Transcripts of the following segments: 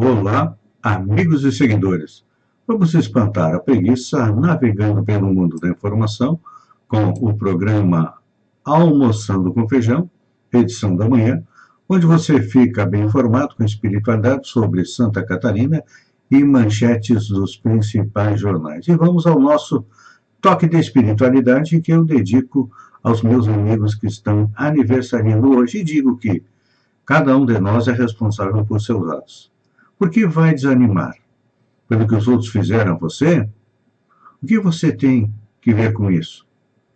Olá, amigos e seguidores. Vamos espantar a preguiça navegando pelo mundo da informação com o programa Almoçando com Feijão, edição da manhã, onde você fica bem informado com espiritualidade sobre Santa Catarina e manchetes dos principais jornais. E vamos ao nosso toque de espiritualidade que eu dedico aos meus amigos que estão aniversariando hoje e digo que cada um de nós é responsável por seus atos. Por que vai desanimar? Pelo que os outros fizeram a você? O que você tem que ver com isso?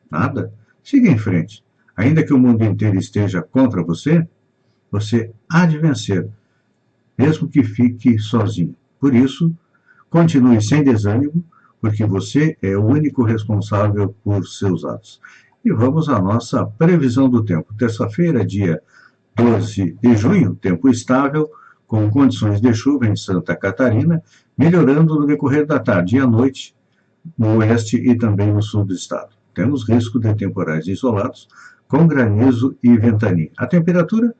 Nada? Siga em frente. Ainda que o mundo inteiro esteja contra você, você há de vencer, mesmo que fique sozinho. Por isso, continue sem desânimo, porque você é o único responsável por seus atos. E vamos à nossa previsão do tempo. Terça-feira, dia 12 de junho, tempo estável, com condições de chuva em Santa Catarina, melhorando no decorrer da tarde e à noite no oeste e também no sul do estado. Temos risco de temporais isolados, com granizo e ventania. A temperatura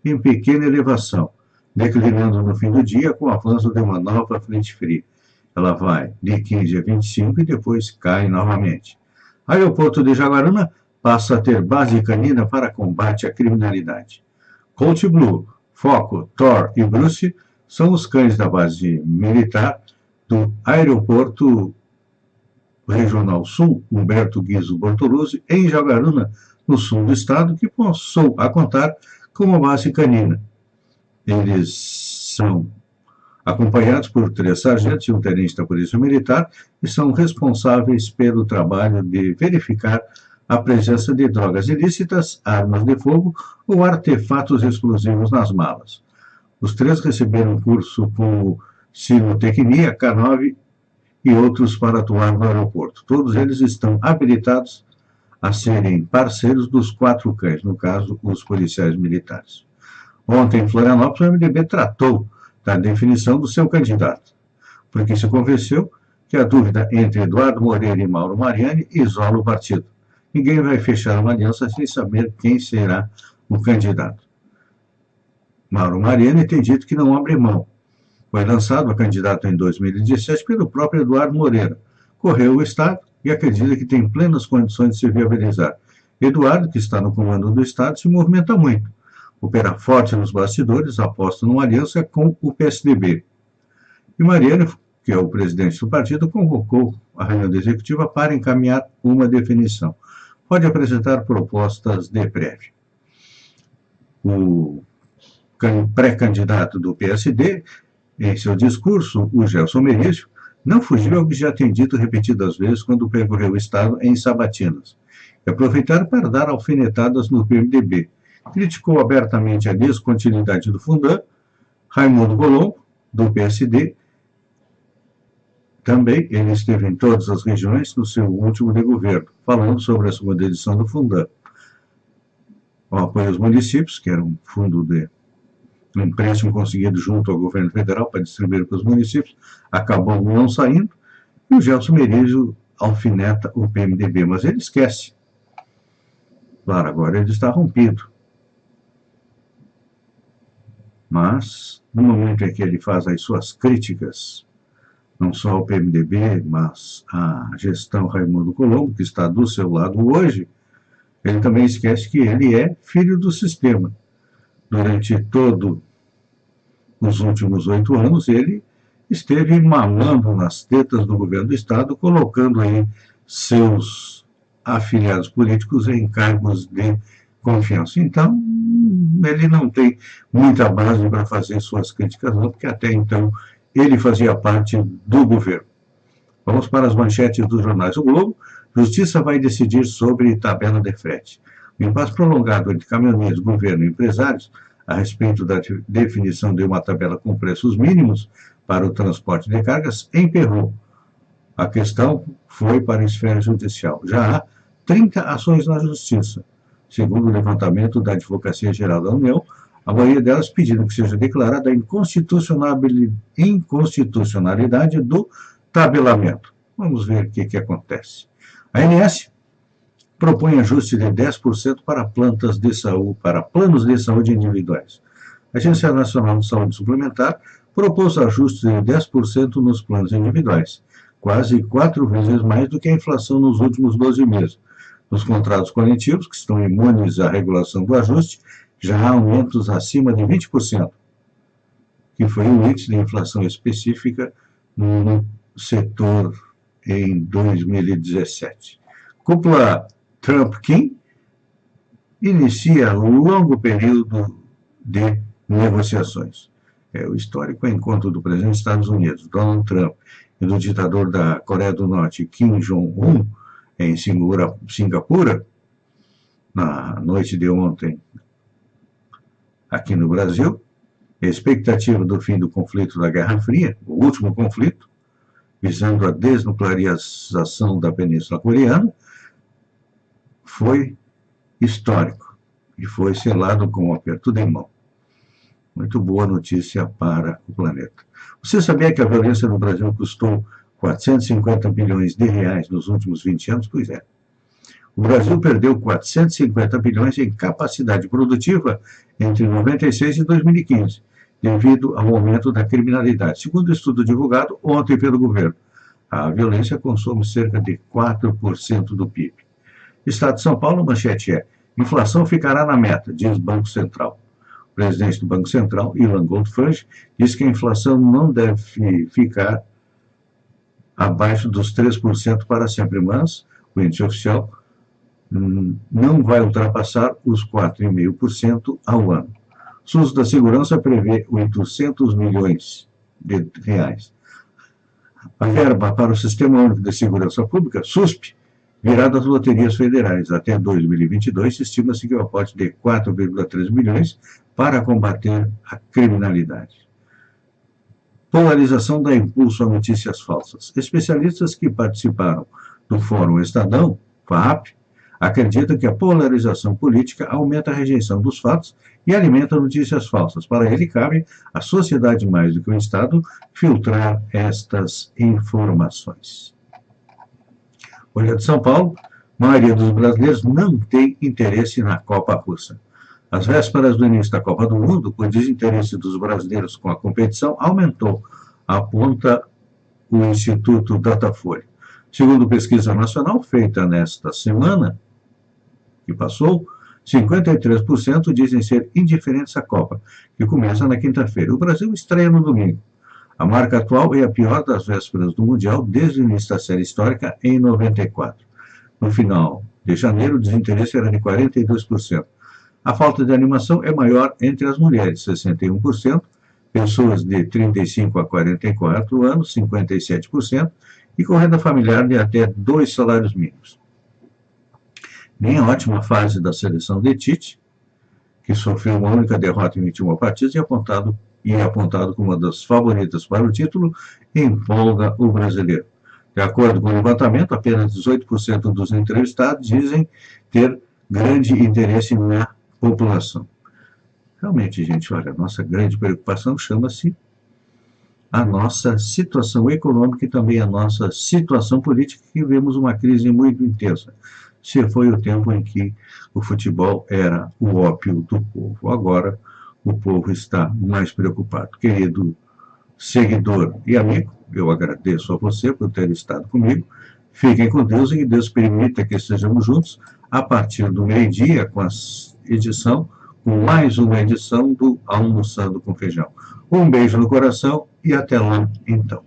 em pequena elevação, declinando no fim do dia com o avanço de uma nova frente fria. Ela vai de 15 a 25 e depois cai novamente. Aeroporto de Jaguaruna passa a ter base canina para combate à criminalidade. Colt Blue, Foco, Thor e Bruce são os cães da base militar do Aeroporto Regional Sul, Humberto Guizo Bortoluzzi, em Jaguaruna, no sul do estado, que passou a contar com uma base canina. Eles são acompanhados por 3 sargentos e um tenente da Polícia Militar e são responsáveis pelo trabalho de verificar a presença de drogas ilícitas, armas de fogo ou artefatos explosivos nas malas. Os 3 receberam curso como Sinotecnia, K9 e outros para atuar no aeroporto. Todos eles estão habilitados a serem parceiros dos 4 cães, no caso, os policiais militares. Ontem, em Florianópolis, o MDB tratou da definição do seu candidato, porque se convenceu que a dúvida entre Eduardo Moreira e Mauro Mariani isola o partido. Ninguém vai fechar uma aliança sem saber quem será o candidato. Mauro Mariani tem dito que não abre mão. Foi lançado a candidato em 2017 pelo próprio Eduardo Moreira. Correu o Estado e acredita que tem plenas condições de se viabilizar. Eduardo, que está no comando do Estado, se movimenta muito. Opera forte nos bastidores, aposta numa aliança com o PSDB. E Mariano, que é o presidente do partido, convocou a reunião da executiva para encaminhar uma definição. Pode apresentar propostas de prévia. O pré-candidato do PSD, em seu discurso, o Gelson Merizio, não fugiu ao que já tem dito repetidas vezes quando percorreu o Estado em sabatinas. E aproveitaram para dar alfinetadas no PMDB. Criticou abertamente a descontinuidade do Fundão. Raimundo Colombo, do PSD, também ele esteve em todas as regiões no seu último de governo, falando sobre a segunda edição do Fundão. O apoio aos municípios, que era um fundo de um empréstimo conseguido junto ao governo federal para distribuir para os municípios, acabou não saindo, e o Gelson Merizio alfineta o PMDB, mas ele esquece. Claro, agora ele está rompido. Mas, no momento em que ele faz as suas críticas, não só ao PMDB, mas à gestão Raimundo Colombo, que está do seu lado hoje, ele também esquece que ele é filho do sistema. Durante todos os últimos 8 anos, ele esteve mamando nas tetas do governo do Estado, colocando aí seus afiliados políticos em cargos de confiança. Então, ele não tem muita base para fazer suas críticas, não, porque até então ele fazia parte do governo. Vamos para as manchetes dos jornais. O Globo: Justiça vai decidir sobre tabela de frete. O impasse prolongado entre caminhoneiros, governo e empresários a respeito da definição de uma tabela com preços mínimos para o transporte de cargas emperrou. A questão foi para a esfera judicial. Já há 30 ações na Justiça. Segundo o levantamento da Advocacia Geral da União, a maioria delas pedindo que seja declarada a inconstitucionalidade do tabelamento. Vamos ver o que acontece. A ANS propõe ajuste de 10% para planos de saúde individuais. A Agência Nacional de Saúde Suplementar propôs ajustes de 10% nos planos individuais, quase 4 vezes mais do que a inflação nos últimos 12 meses. Nos contratos coletivos, que estão imunes à regulação do ajuste, já há aumentos acima de 20%, que foi o índice de inflação específica no setor em 2017. Cúpula Trump-Kim inicia um longo período de negociações. O histórico encontro do presidente dos Estados Unidos, Donald Trump, e do ditador da Coreia do Norte, Kim Jong-un, em Singapura, na noite de ontem, aqui no Brasil, a expectativa do fim do conflito da Guerra Fria, o último conflito, visando a desnuclearização da Península Coreana, foi histórico e foi selado com um aperto de mão. Muito boa notícia para o planeta. Você sabia que a violência no Brasil custou 450 bilhões de reais nos últimos 20 anos? Pois é. O Brasil perdeu 450 bilhões em capacidade produtiva entre 96 e 2015, devido ao aumento da criminalidade. Segundo o estudo divulgado ontem pelo governo, a violência consome cerca de 4% do PIB. Estado de São Paulo, manchete é: inflação ficará na meta, diz Banco Central. O presidente do Banco Central, Ilan Goldfrange, diz que a inflação não deve ficar abaixo dos 3% para sempre, mas o índice oficial não vai ultrapassar os 4,5% ao ano. O SUS da Segurança prevê 800 milhões de reais. A verba para o Sistema Único de Segurança Pública, SUSP, virá das loterias federais. Até 2022, estima-se que o aporte de 4,3 bilhões para combater a criminalidade. Polarização dá impulso a notícias falsas. Especialistas que participaram do Fórum Estadão, FAAP, acreditam que a polarização política aumenta a rejeição dos fatos e alimenta notícias falsas. Para ele, cabe à sociedade, mais do que o Estado, filtrar estas informações. Folha de São Paulo, a maioria dos brasileiros não tem interesse na Copa Russa. Às vésperas do início da Copa do Mundo, o desinteresse dos brasileiros com a competição aumentou, aponta o Instituto Datafolha. Segundo pesquisa nacional feita nesta semana, que passou, 53% dizem ser indiferentes à Copa, que começa na quinta-feira. O Brasil estreia no domingo. A marca atual é a pior das vésperas do Mundial desde o início da série histórica em 94. No final de janeiro, o desinteresse era de 42%. A falta de animação é maior entre as mulheres, 61%, pessoas de 35 a 44 anos, 57%, e com renda familiar de até 2 salários mínimos. Nem a ótima fase da seleção de Tite, que sofreu uma única derrota em 21 partidas e é apontado como uma das favoritas para o título, empolga o brasileiro. De acordo com o levantamento, apenas 18% dos entrevistados dizem ter grande interesse na população. Realmente, gente, olha, a nossa grande preocupação chama-se a nossa situação econômica e também a nossa situação política, que vivemos uma crise muito intensa. Se foi o tempo em que o futebol era o ópio do povo. Agora, o povo está mais preocupado. Querido seguidor e amigo, eu agradeço a você por ter estado comigo. Fiquem com Deus e que Deus permita que estejamos juntos a partir do meio-dia com mais uma edição do Almoçando com Feijão. Um beijo no coração e até lá, então.